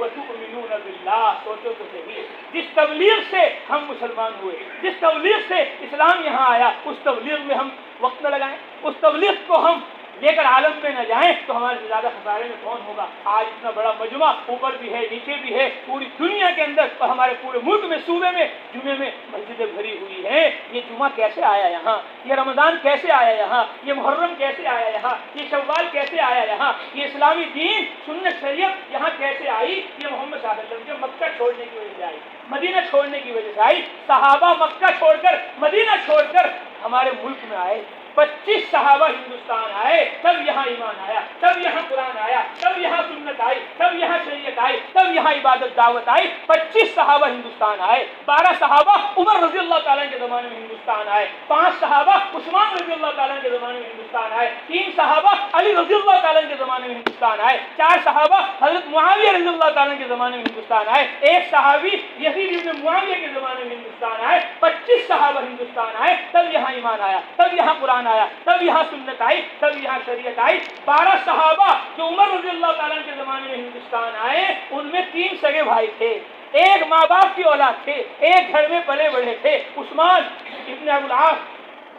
वतुमिनून बिल्लाह, सोचो तो सही, जिस तबलीग से हम मुसलमान हुए, जिस तबलीग से इस्लाम यहाँ आया, उस तबलीग में हम वक्त न लगाएं, उस तबलीग को हम लेकर आलम में न जाएं, तो हमारे से ज़्यादा खसारे में कौन होगा। आज इतना बड़ा मजमा ऊपर भी है नीचे भी है, पूरी दुनिया के अंदर और हमारे पूरे मुल्क में सूबे में जुमे में मस्जिदें भरी हुई हैं। ये जुमा कैसे आया यहाँ, ये रमज़ान कैसे आया यहाँ, ये मुहर्रम कैसे आया यहाँ, ये शव्वाल कैसे आया यहाँ, ये इस्लामी दीन सुन्नत शरीयत यहाँ कैसे आई। ये मोहम्मद सल्लल्लाहु अलैहि वसल्लम के मक्का छोड़ने की वजह से आई, मदीना छोड़ने की वजह से आई। सहाबा मक्का छोड़कर मदीना छोड़कर हमारे मुल्क में आए, 25 सहाबा हिंदुस्तान आए, तब यहाँ ईमान आया, तब यहाँ कुरान आया, तब यहाँ सुन्नत आई, तब यहाँ शरीयत आई, तब यहाँ इबादत दावत आई। 25 सहाबा हिंदुस्तान आए, 12 सहाबा उमर रज़ी अल्लाह ताला के ज़माने में हिंदुस्तान आए, 5 सहाबा उस्मान रज़ी अल्लाह ताला के ज़माने में हिंदुस्तान आए, 3 सहाबा अली रज़ी अल्लाह ताला के ज़माने में हिंदुस्तान आए, 4 सहाबा हज़रत मुआविया रज़ी अल्लाह ताला के ज़माने में हिंदुस्तान आए, 1 सहाबी यज़ीद इब्न मुआविया के ज़माने में हिंदुस्तान आए। 25 सहाबा हिंदुस्तान आए, तब यहाँ ईमान आया, तब यहाँ कुरान आया, तब यहाँ सुन्नत आई, तब यहाँ शरीयत आई। 12 सहाबा जो उमर रज़ी अल्लाह ताला के ज़माने में हिंदुस्तान आए, उनमें 3 सगे भाई थे, एक माँ बाप की औलाद थे, एक घर में पले बढ़े थे। उस्मान इब्न अबुल आस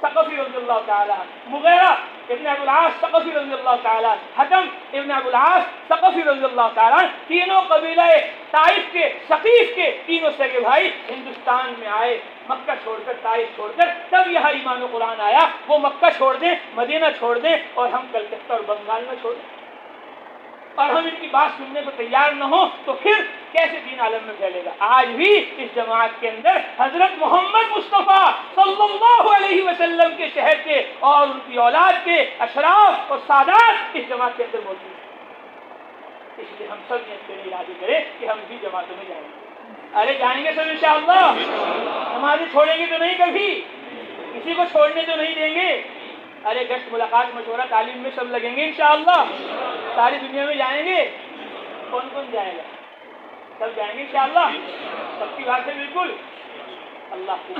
सकफी रज़ियल्लाहु ताला, मुगीरा इब्न अबुल आस सकफी रज़ियल्लाहु ताला, हकम इब्न अबुल आस सकफी रज़ियल्लाहु ताला, तीनों कबीला ताइफ के सकीफ के तीनों सगे भाई हिंदुस्तान में आए, मक्का छोड़कर ताइफ छोड़कर, तब यहाँ ईमान कुरान आया। वो मक्का छोड़ दें, मदीना छोड़ दें और हम कलकत्ता और बंगाल में छोड़ दें और हम इनकी बात सुनने को तैयार न हो, तो फिर कैसे दीन आलम में फैलेगा। आज भी इस जमात के अंदर हजरत मोहम्मद मुस्तफ़ा सल्लल्लाहु अलैहि वसल्लम के शहर के और उनकी औलाद के अशराफ और सादात इस जमात के अंदर मौजूद हैं। इसलिए हम सब ये इरादे करें कि हम भी जमातों में जाएंगे। अरे जाएंगे सब इंशाअल्लाह, नमाज़ें छोड़ेंगे तो नहीं, कभी किसी को छोड़ने तो नहीं देंगे। अरे गश्त मुलाकात मशवरा तालीम में सब लगेंगे इंशाअल्लाह, सारी दुनिया में जाएंगे। कौन कौन जाएगा? सब जाएंगे इंशाअल्लाह, सबकी बात है बिल्कुल। अल्लाह को